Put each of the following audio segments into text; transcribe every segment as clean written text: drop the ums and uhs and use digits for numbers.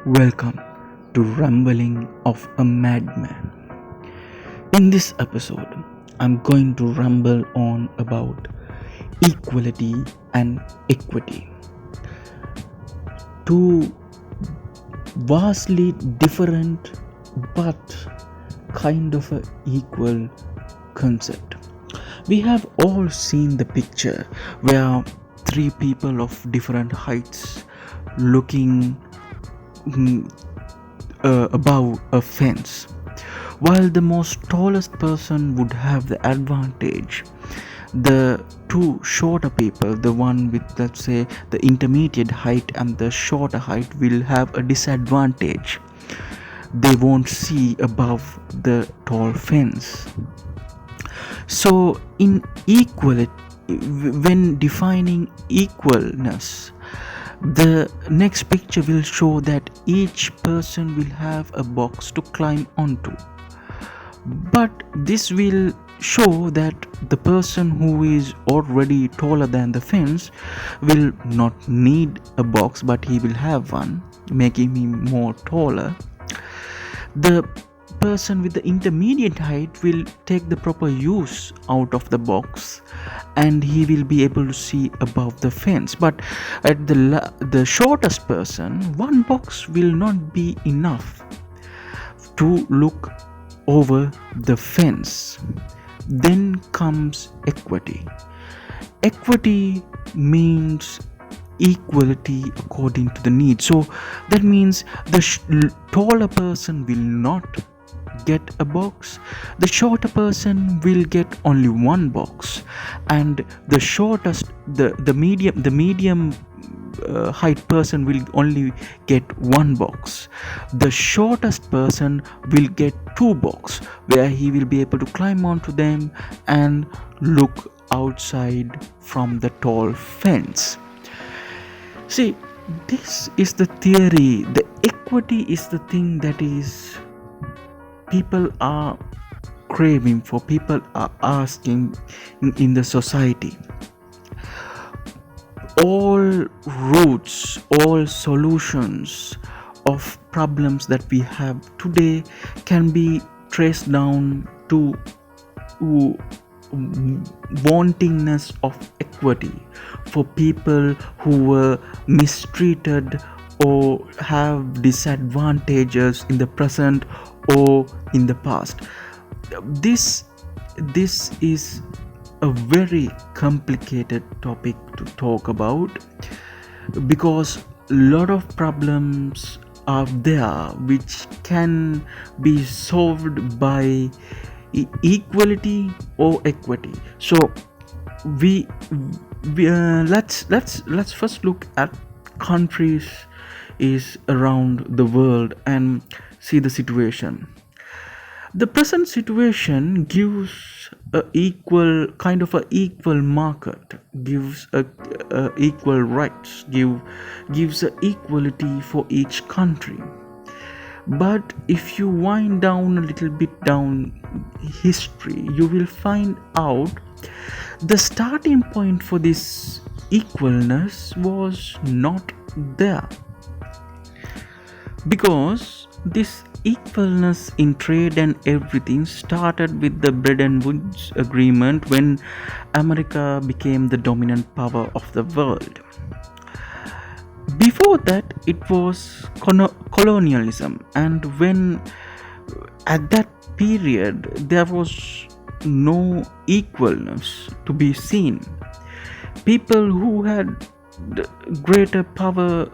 Welcome to Rambling of a Madman. In this episode, I'm going to ramble on about equality and equity. Two vastly different but kind of a equal concept. We have all seen the picture where three people of different heights looking above a fence. While the most tallest person would have the advantage, the two shorter people, the one with, let's say, the intermediate height and the shorter height, will have a disadvantage. They won't see above the tall fence. So, in equality, when defining equalness, the next picture will show that each person will have a box to climb onto. But this will show that the person who is already taller than the fence will not need a box, but he will have one, making him more taller. The person with the intermediate height will take the proper use out of the box and he will be able to see above the fence. But at the shortest person, one box will not be enough to look over the fence. Then comes equity. Equity means equality according to the need. So that means the taller person will not get a box, the shorter person will get only one box, and the medium height person will only get one box. The shortest person will get two box, where he will be able to climb onto them and look outside from the tall fence. See, this is the theory. The equity is the thing that is people are craving for, people are asking in the society. All roots, all solutions of problems that we have today can be traced down to wantingness of equity for people who were mistreated or have disadvantages in the present or in the past. This is a very complicated topic to talk about, because a lot of problems are there which can be solved by equality or equity. So we let's first look at countries is around the world and see the situation. The present situation gives a equal kind of a equal market, gives a equal rights, gives a equality for each country. But if you wind down a little bit down history, you will find out the starting point for this equalness was not there, because this equalness in trade and everything started with the Bretton Woods agreement, when America became the dominant power of the world. Before that, it was colonialism, and when at that period there was no equalness to be seen. People who had greater power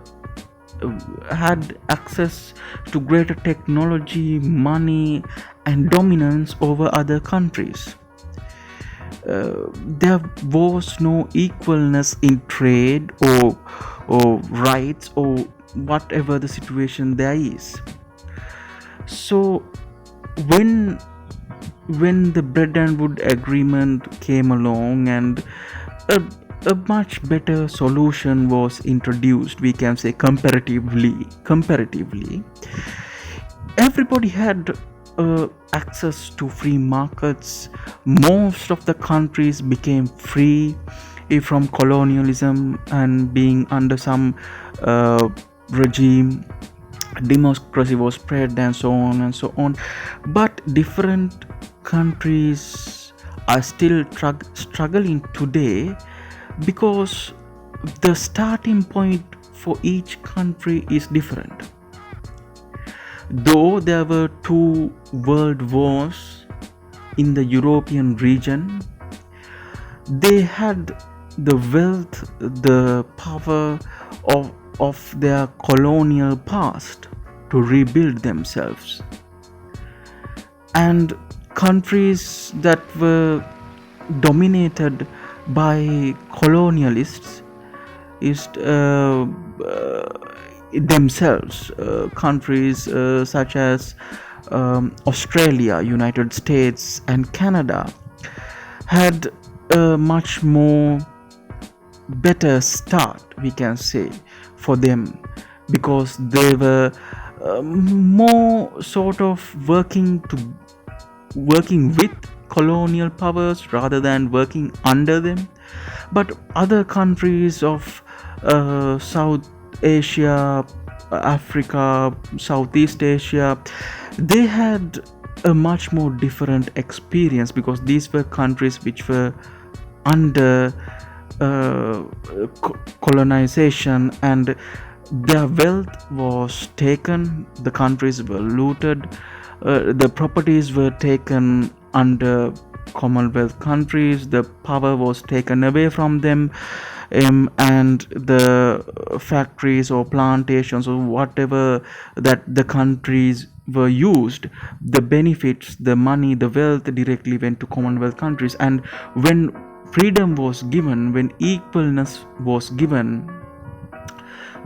had access to greater technology, money, and dominance over other countries. There was no equalness in trade or rights or whatever the situation there is. So when the Bretton Woods agreement came along and a much better solution was introduced, we can say comparatively, everybody had access to free markets. Most of the countries became free from colonialism and being under some regime. democracy was spread, and so on and so on. But different countries are still struggling today, because the starting point for each country is different. Though there were two world wars in the European region, they had the wealth, the power of their colonial past to rebuild themselves. And countries that were dominated by colonialists is themselves, countries such as Australia, United States, and Canada had a much more better start, we can say, for them, because they were more sort of working with colonial powers rather than working under them. But other countries of South Asia, Africa, Southeast Asia, they had a much more different experience, because these were countries which were under colonization, and their wealth was taken, the countries were looted, the properties were taken under Commonwealth countries, the power was taken away from them, and the factories or plantations or whatever that the countries were used, the benefits, the money, the wealth directly went to Commonwealth countries. And when freedom was given, when equalness was given,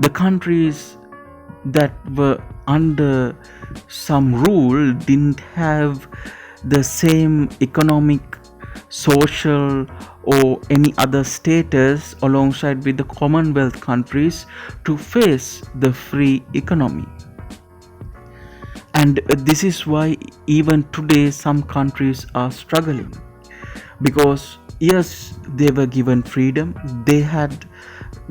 the countries that were under some rule didn't have the same economic, social, or any other status alongside with the Commonwealth countries to face the free economy. And this is why even today some countries are struggling, because yes, they were given freedom, they had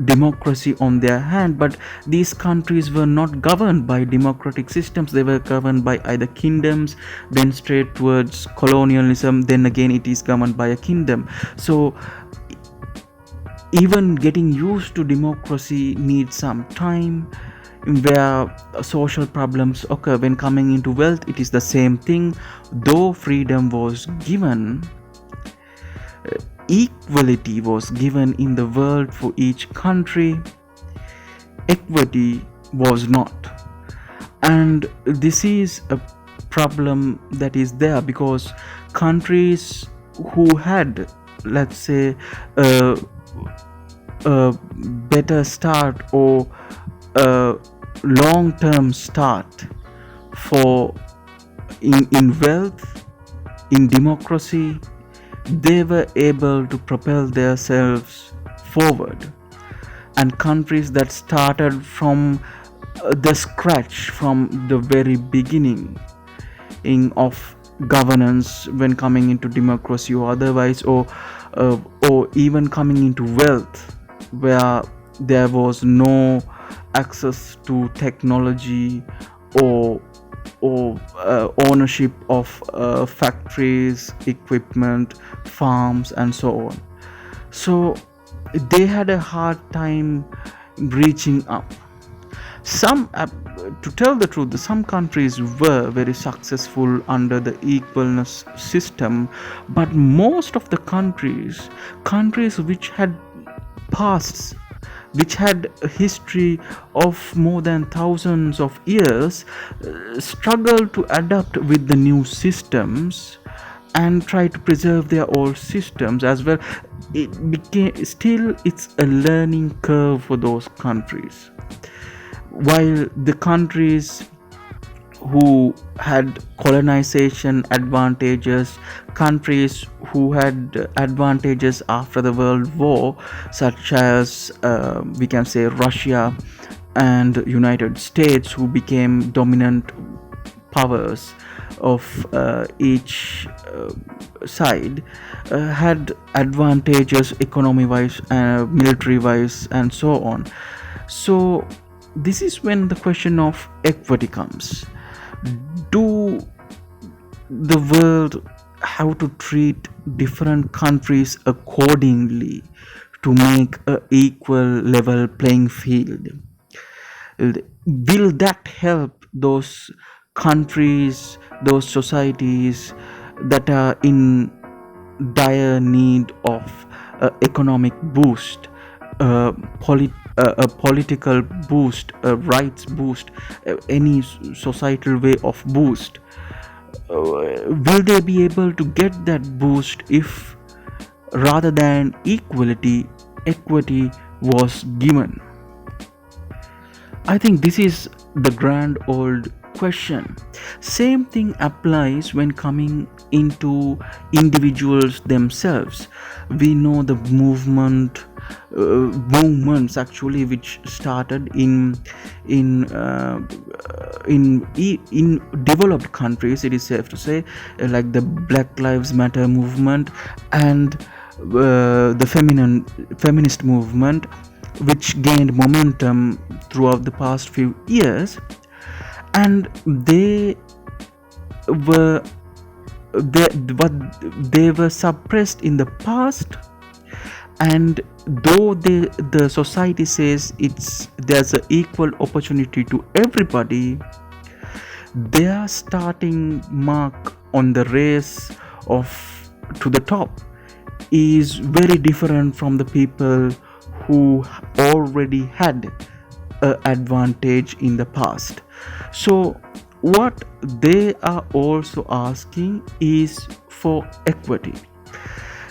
democracy on their hand, but these countries were not governed by democratic systems. They were governed by either kingdoms, then straight towards colonialism, then again it is governed by a kingdom. So even getting used to democracy needs some time, where social problems occur. When coming into wealth, it is the same thing. Though freedom was given, equality was given in the world for each country, equity was not. And this is a problem that is there, because countries who had, let's say, a better start or a long-term start for in wealth, in democracy, they were able to propel themselves forward. And countries that started from the scratch, from the very beginning of governance, when coming into democracy or otherwise, or even coming into wealth, where there was no access to technology or ownership of factories, equipment, farms, and so on. So they had a hard time reaching up. To tell the truth, some countries were very successful under the equalness system, but most of the countries which had pasts, which had a history of more than thousands of years, struggled to adapt with the new systems and try to preserve their old systems as well. It's a learning curve for those countries, while the countries who had colonization advantages, countries who had advantages after the World War, such as we can say Russia and United States, who became dominant powers of each side, had advantages economy wise, military wise, and so on. So this is when the question of equity comes. Do the world have to treat different countries accordingly to make a equal level playing field? Will that help those countries, those societies that are in dire need of economic boost, a political boost, a rights boost, any societal way of boost? Will they be able to get that boost if rather than equality, equity was given? I think this is the grand old question. Same thing applies when coming into individuals themselves. We know the movements actually which started in developed countries. It is safe to say, like the Black Lives Matter movement and the feminist movement, which gained momentum throughout the past few years, and were they were suppressed in the past. And though the society says there's an equal opportunity to everybody, their starting mark on the race of to the top is very different from the people who already had an advantage in the past. So what they are also asking is for equity.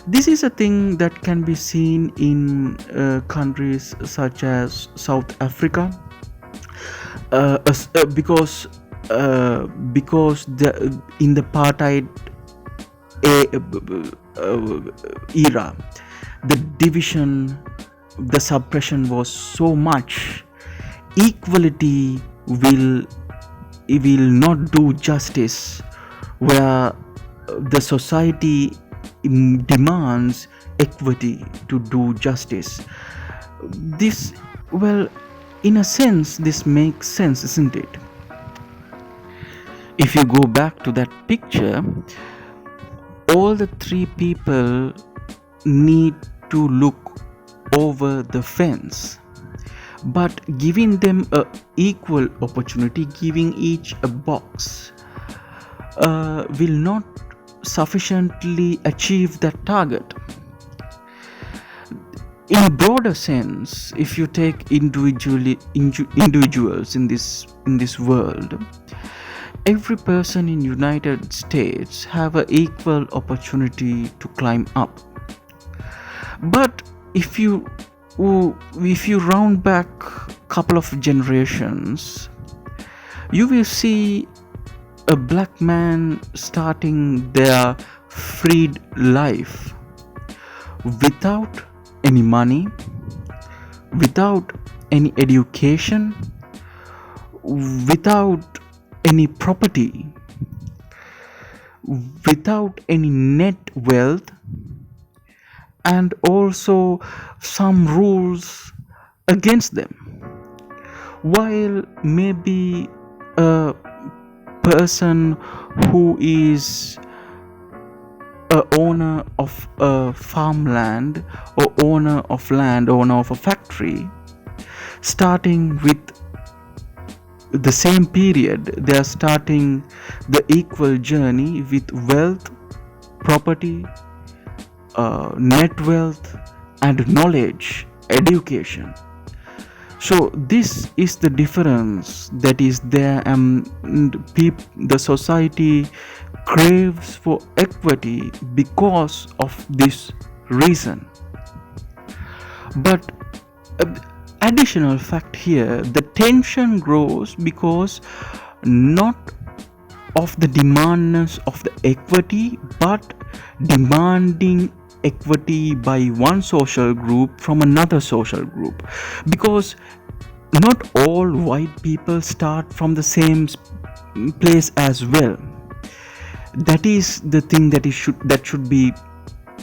This is a thing that can be seen in countries such as South Africa, because in the apartheid era, the division, the suppression was so much. Equality will not do justice where the society demands equity to do justice. This, well, in a sense, this makes sense, isn't it? If you go back to that picture, all the three people need to look over the fence, but giving them a equal opportunity, giving each a box, will not sufficiently achieve that target. In a broader sense, if you take individuals in this world, every person in United States have an equal opportunity to climb up. But if you round back a couple of generations, you will see a black man starting their freed life without any money, without any education, without any property, without any net wealth, and also some rules against them. While maybe a person who is a owner of a farmland or owner of land, owner of a factory, starting with the same period, they are starting the equal journey with wealth, property, net wealth, and knowledge, education. So this is the difference that is there, and the society craves for equity because of this reason. But additional fact here, the tension grows because not of the demandness of the equity, but demanding equity by one social group from another social group, because not all white people start from the same place as well. That is the thing that should be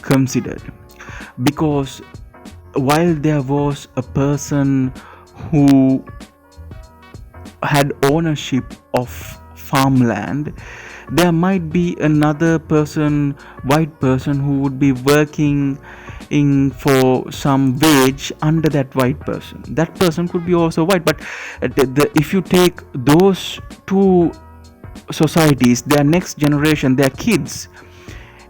considered, because while there was a person who had ownership of farmland, there might be another person, white person, who would be working in for some wage under that white person. That person could be also white, but if you take those two societies, their next generation, their kids,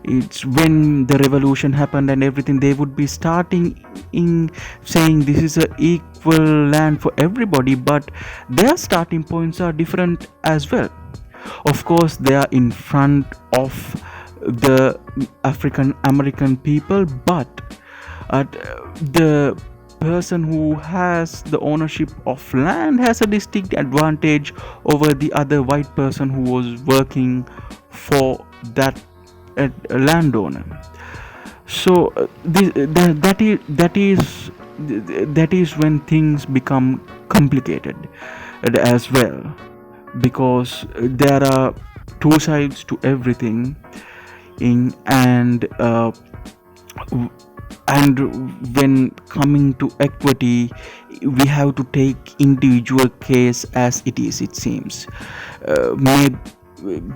it's when the revolution happened and everything, they would be starting in saying this is a equal land for everybody, but their starting points are different as well. Of course, they are in front of the African American people, but the person who has the ownership of land has a distinct advantage over the other white person who was working for that landowner. So that is when things become complicated as well, because there are two sides to everything and when coming to equity, we have to take individual case as it is, it seems.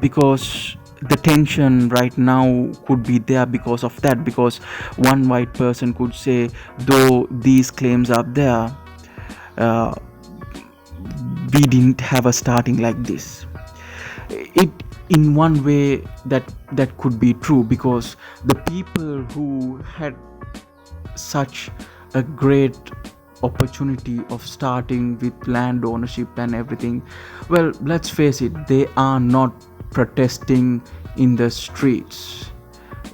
Because the tension right now could be there because of that, because one white person could say, though these claims are there, we didn't have a starting like this. It, in one way, that could be true, because the people who had such a great opportunity of starting with land ownership and everything, well, let's face it, they are not protesting in the streets.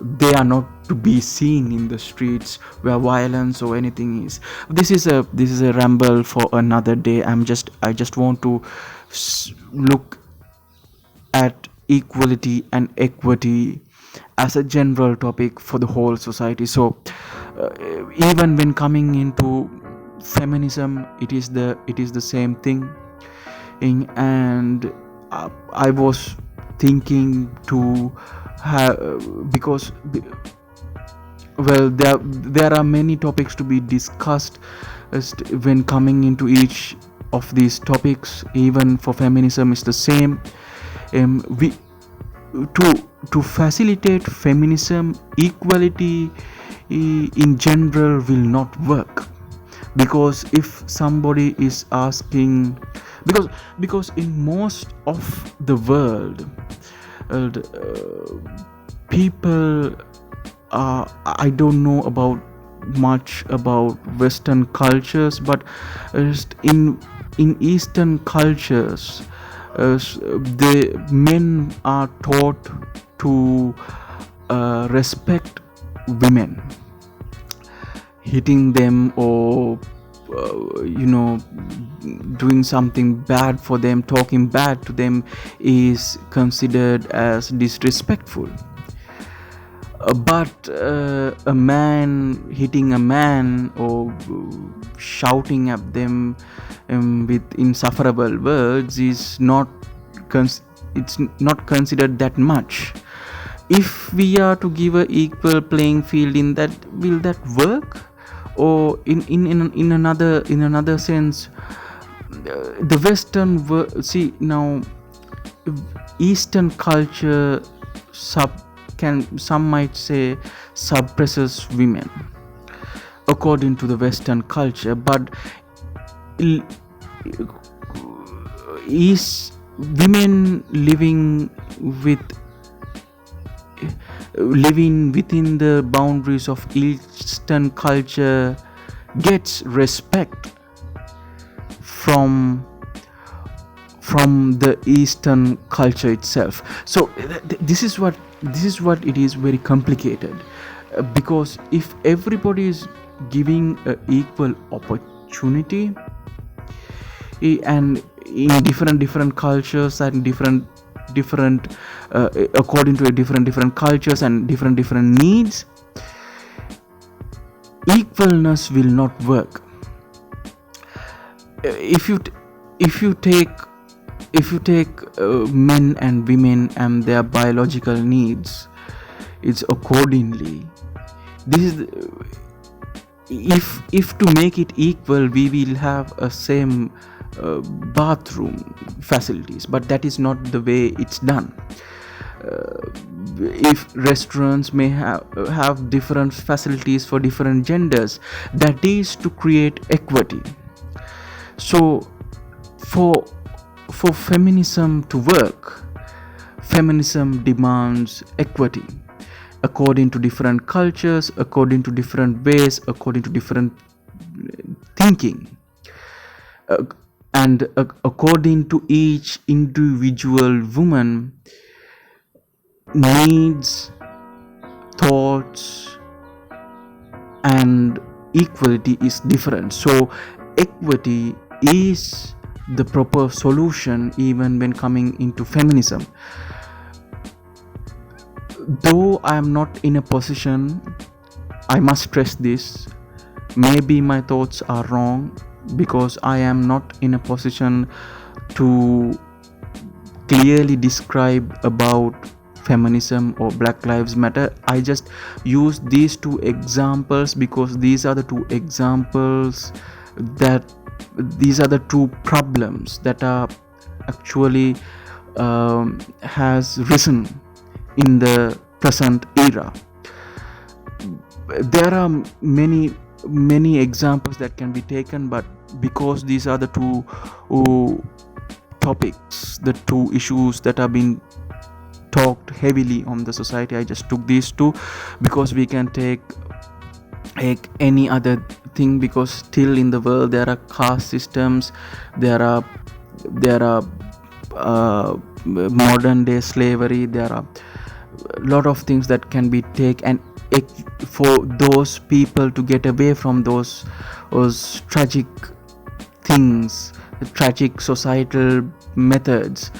They are not to be seen in the streets where violence or anything is. This is a ramble for another day. I just want to look at equality and equity as a general topic for the whole society. So even when coming into feminism, it is the same thing. And I was thinking to have, because well, there are many topics to be discussed when coming into each of these topics. Even for feminism, it's the same. We to facilitate feminism, equality in general will not work, because if somebody is asking, because in most of the world, people, I don't know about much about Western cultures, but in Eastern cultures, the men are taught to respect women. Hitting them or doing something bad for them, talking bad to them, is considered as disrespectful. But a man hitting a man or shouting at them with insufferable words is not it's not considered that much. If we are to give a equal playing field in that, will that work? Or in another sense, the Western see now, Eastern culture some might say suppresses women according to the Western culture, but is women living within the boundaries of Eastern culture gets respect from the Eastern culture itself. So this is what it is, very complicated, because if everybody is giving equal opportunity, and in different cultures and different according to different cultures and different needs, equalness will not work. If you take men and women and their biological needs, it's accordingly. This is if to make it equal, we will have a same bathroom facilities, but that is not the way it's done. If restaurants may have different facilities for different genders, that is to create equity. So for feminism to work, feminism demands equity according to different cultures, according to different ways, according to different thinking, and according to each individual woman needs, thoughts, and equality is different. So equity is the proper solution even when coming into feminism. Though I am not in a position, I must stress this, maybe my thoughts are wrong, because I am not in a position to clearly describe about feminism or Black Lives Matter. I just use these two examples because these are the two examples that these are the two problems that are actually has risen in the present era. There are many examples that can be taken, but because these are the two topics, the two issues that have been talked heavily on the society, I just took these two, because we can take any other thing, because still in the world there are caste systems, there are modern day slavery, there are a lot of things that can be taken, and for those people to get away from those tragic things, tragic societal methods,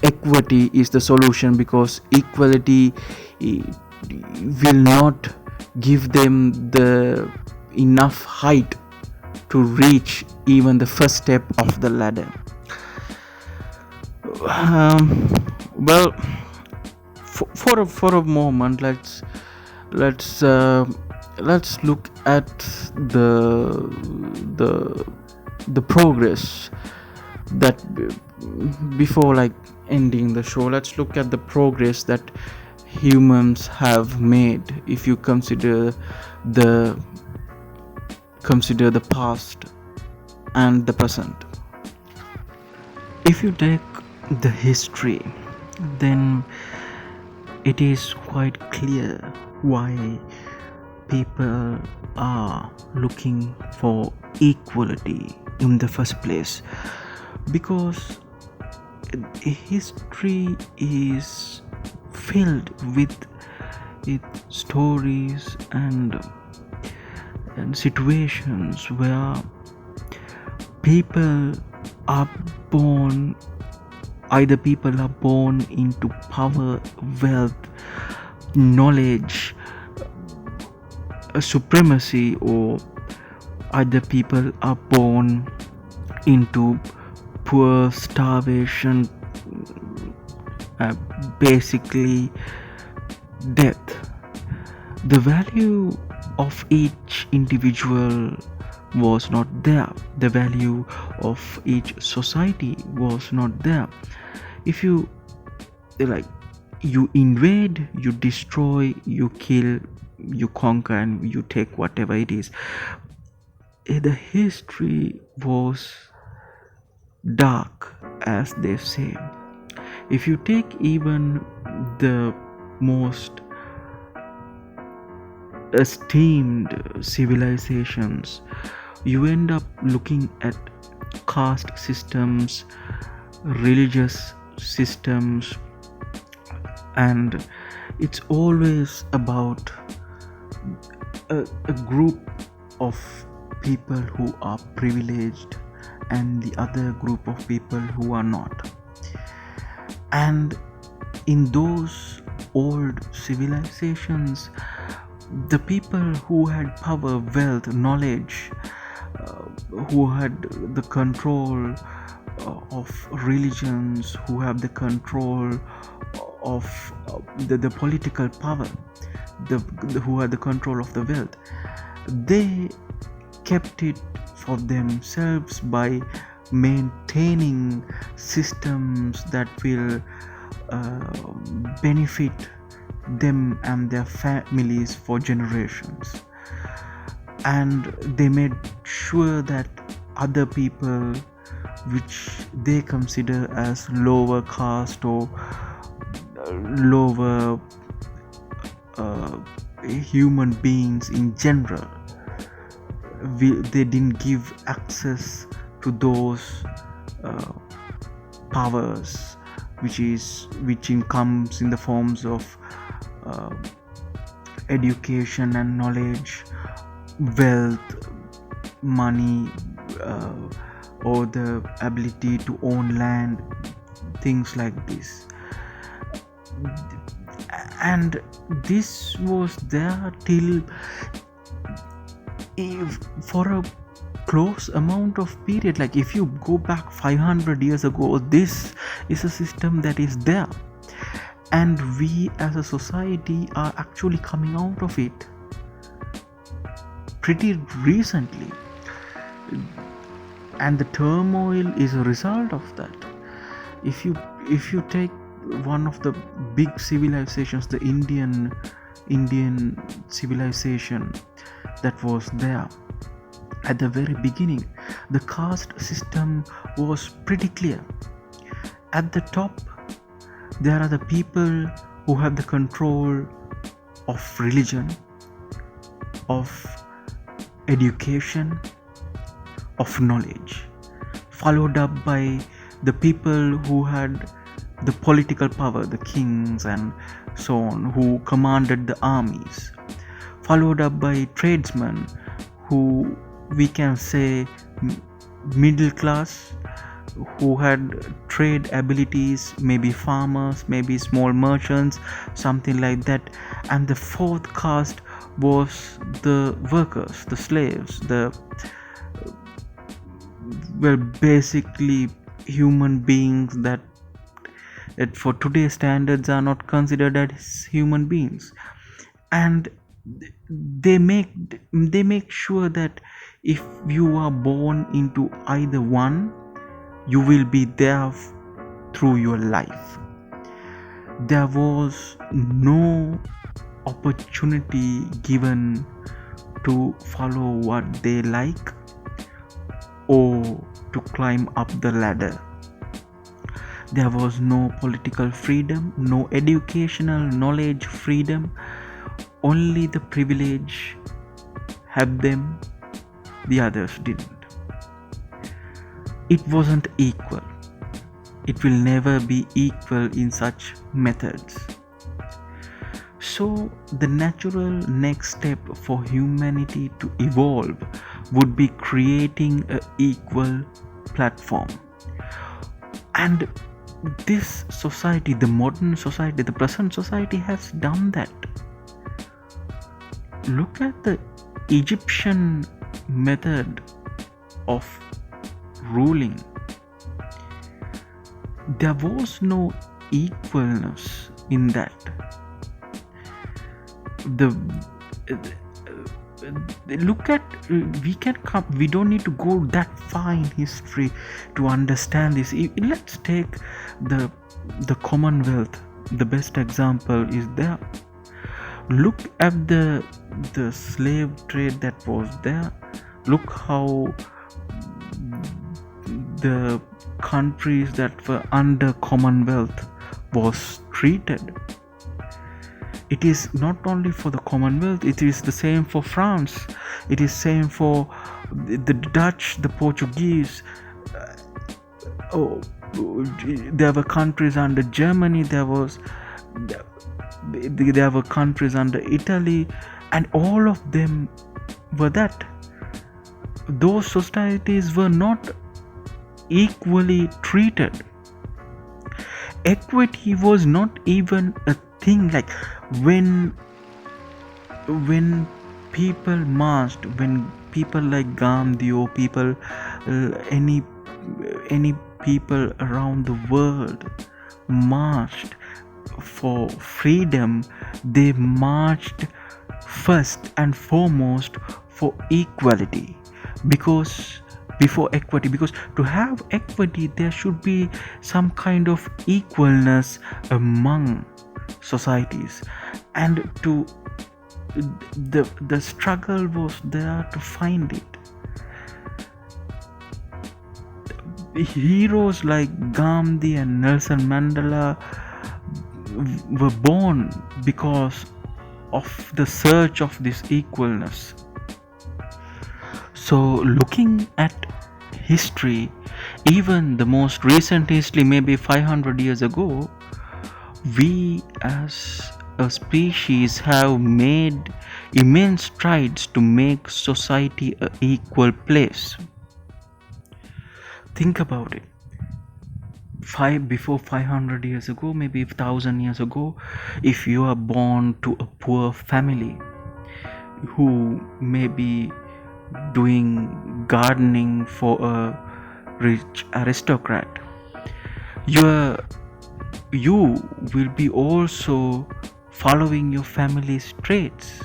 equity is the solution, because equality will not give them the enough height to reach even the first step of the ladder. Well, for a moment, let's look at the progress that before like ending the show. Let's look at the progress that humans have made if you consider the past and the present. If you take the history, then it is quite clear why people are looking for equality in the first place, because history is filled with stories and situations where people are born into power, wealth, knowledge, supremacy, or other people are born into poor, starvation, basically death. The value of each individual was not there. The value of each society was not there. If you invade, you destroy, you kill, you conquer, and you take whatever it is. The history was dark, as they say. If you take even the most esteemed civilizations, you end up looking at caste systems, religious systems, and it's always about a group of people who are privileged and the other group of people who are not. And in those old civilizations, the people who had power, wealth, knowledge, who had the control of religions, who have the control of the political power, who had the control of the wealth, they kept it for themselves by maintaining systems that will benefit them and their families for generations. And they made sure that other people which they consider as lower caste or lower human beings in general, they didn't give access to those powers which comes in the forms of uh, education and knowledge, wealth, money, or the ability to own land, things like this. And this was there till for a close amount of period. Like if you go back 500 years ago, this is a system that is there, and we as a society are actually coming out of it pretty recently, and the turmoil is a result of that. If you take one of the big civilizations, the Indian civilization that was there at the very beginning, the caste system was pretty clear. At the top, there are the people who have the control of religion, of education, of knowledge, followed up by the people who had the political power, the kings and so on, who commanded the armies, followed up by tradesmen who we can say middle class, who had trade abilities, maybe farmers, maybe small merchants, something like that. And the fourth caste was the workers, the slaves, were basically human beings that for today's standards are not considered as human beings. And they make sure that if you are born into either one, you will be there through your life. There was no opportunity given to follow what they like or to climb up the ladder. There was no political freedom, no educational knowledge freedom. Only the privilege had them, the others didn't. It wasn't equal. It will never be equal in such methods. So the natural next step for humanity to evolve would be creating an equal platform. And this society, the modern society, the present society has done that. Look at the Egyptian method of ruling. There was no equalness in that. Look at, we don't need to go that far in history to understand this. Let's take the Commonwealth. The best example is there. Look at the slave trade that was there. Look how the countries that were under Commonwealth was treated. It is not only for the Commonwealth, it is the same for France, it is same for the Dutch, the Portuguese. There were countries under Germany, there were countries under Italy, and all of them were that. Those societies were not equally treated. Equity was not even a thing. Like when people marched, when people like Gandhi or people any people around the world marched for freedom, they marched first and foremost for equality, because before equity, because to have equity there should be some kind of equalness among societies, and to the struggle was there to find it. Heroes like Gandhi and Nelson Mandela were born because of the search of this equalness. So looking at history, even the most recent history, maybe 500 years ago, we as a species have made immense strides to make society an equal place. Think about it. Before 500 years ago, maybe 1000 years ago, if you are born to a poor family who may be doing gardening for a rich aristocrat, you will be also following your family's traits.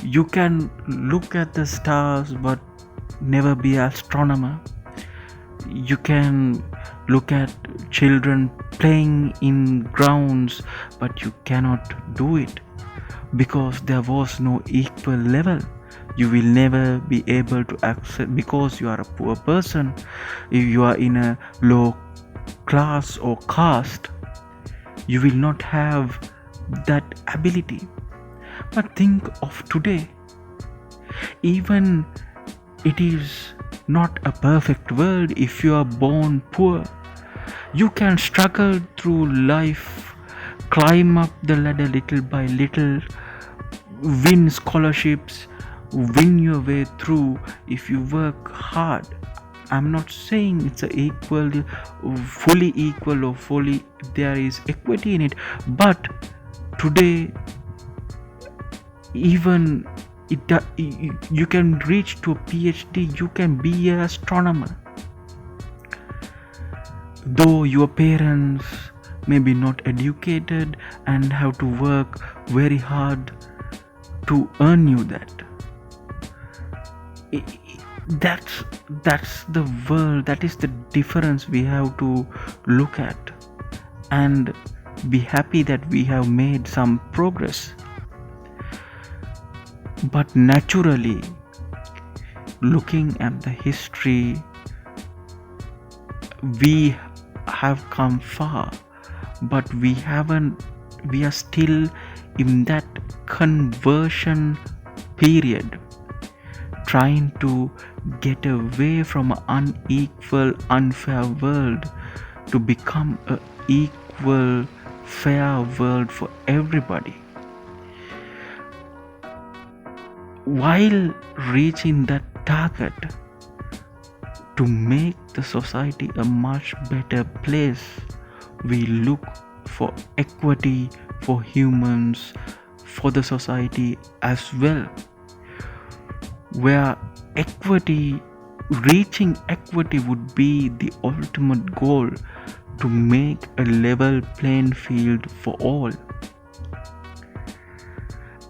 You can look at the stars but never be an astronomer. You can look at children playing in grounds, but you cannot do it because there was no equal level. You will never be able to access, because you are a poor person. If you are in a low class or caste, you will not have that ability. But think of today. Even it is not a perfect world. If you are born poor, you can struggle through life, climb up the ladder little by little, win scholarships, win your way through if you work hard. I'm not saying it's a equal, fully equal, or fully there is equity in it, but today even you can reach to a PhD, you can be an astronomer. Though your parents may be not educated and have to work very hard to earn you that. That's the world. That is the difference we have to look at and be happy that we have made some progress. But naturally, looking at the history, we have come far, but we are still in that conversion period, trying to get away from an unequal, unfair world to become an equal, fair world for everybody. While reaching that target, to make the society a much better place, we look for equity for humans, for the society as well, where reaching equity would be the ultimate goal, to make a level playing field for all.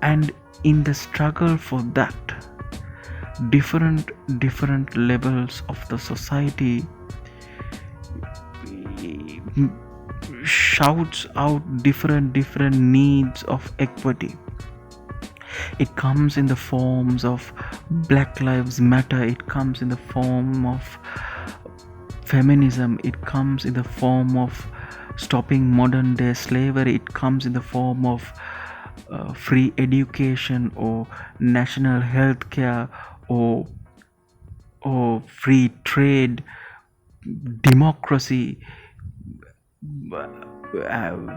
And in the struggle for that, different levels of the society shouts out different needs of equity. It comes in the forms of Black Lives Matter, it comes in the form of feminism, it comes in the form of stopping modern day slavery, it comes in the form of free education or national health care or free trade, democracy,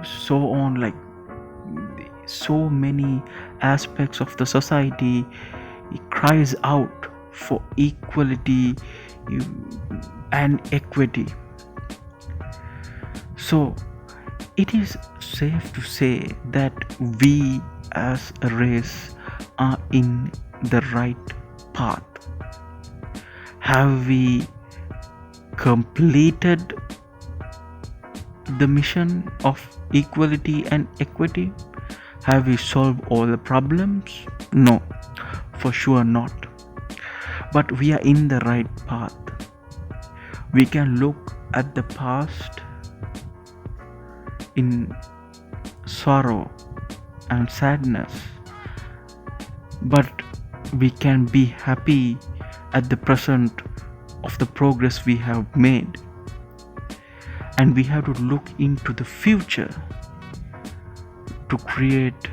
so on. Like so many aspects of the society, it cries out for equality and equity. So it is safe to say that we as a race are in the right path. Have we completed the mission of equality and equity? Have we solved all the problems? No, for sure not. but we are in the right path. We can look at the past in sorrow and sadness, but we can be happy at the present of the progress we have made. And we have to look into the future to create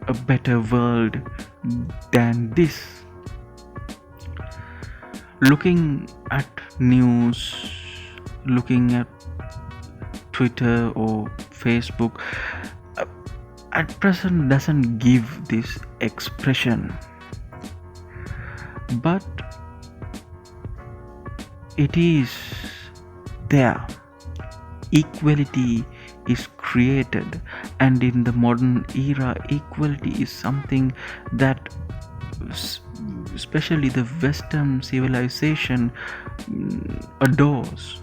a better world than this. Looking at news, looking at Twitter or Facebook at present doesn't give this expression, but it is there. Equality is created, and in the modern era, equality is something that especially the Western civilization adopts.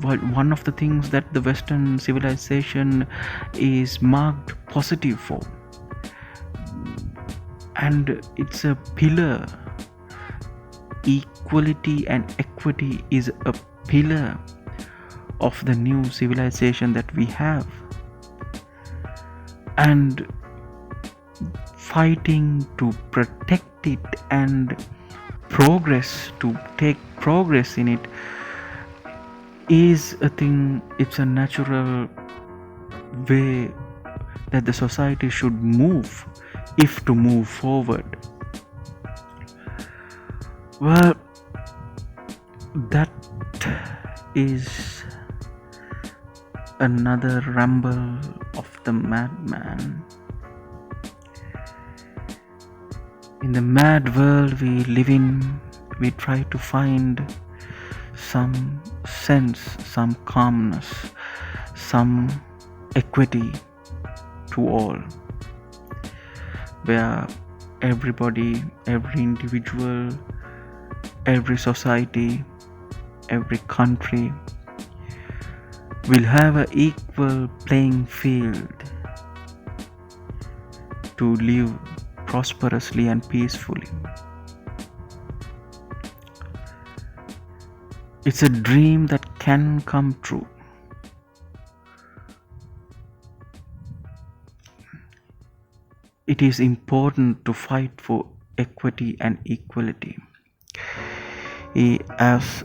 One of the things that the Western civilization is marked positive for, and it's a pillar. Equality and equity is a pillar of the new civilization that we have, and fighting to protect it and to take progress in it is a thing. It's a natural way that the society should move if to move forward. Well, that is another ramble of the madman. In the mad world we live in, we try to find some sense, some calmness, some equity to all, where everybody, every individual, every society, every country will have an equal playing field to live prosperously and peacefully. It's a dream that can come true. It is important to fight for equity and equality as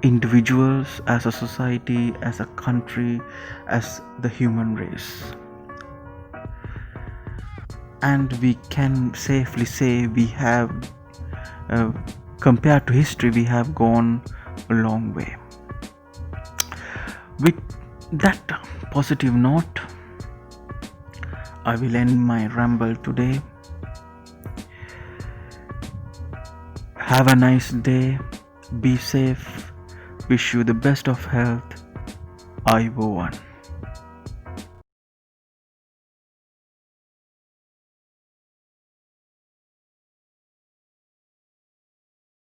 individuals, as a society, as a country, as the human race. And we can safely say we have, compared to history, we have gone a long way. With that positive note, I will end my ramble today. Have a nice day. Be safe. Wish you the best of health. Ayubowan.